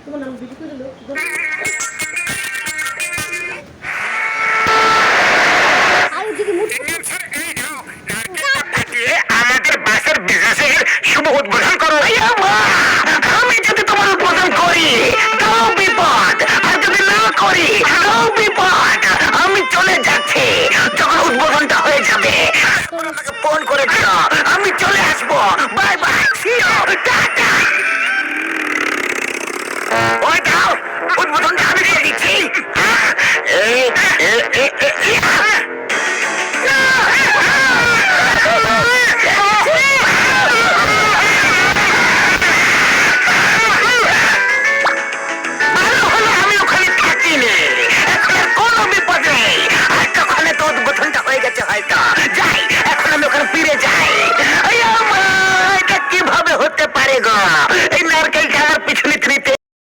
তোমার নাম বিক্রি করে দিল আমাদের বাসের বিজনেসের শুভ উদ্বোধন করো। আমি যদি তোমার উদ্বোধন করি তাও বিপদ, আর যদি না করি তাও বিপদ। আমি চলে যাচ্ছি, যখন উদ্বোধনটা হয়ে যাবে আমাকে ফোন করে দিও, আমি চলে আসবো। Bye bye, tata. ওই দাও, উদ্বোধনটা আমি দিয়ে দিচ্ছি।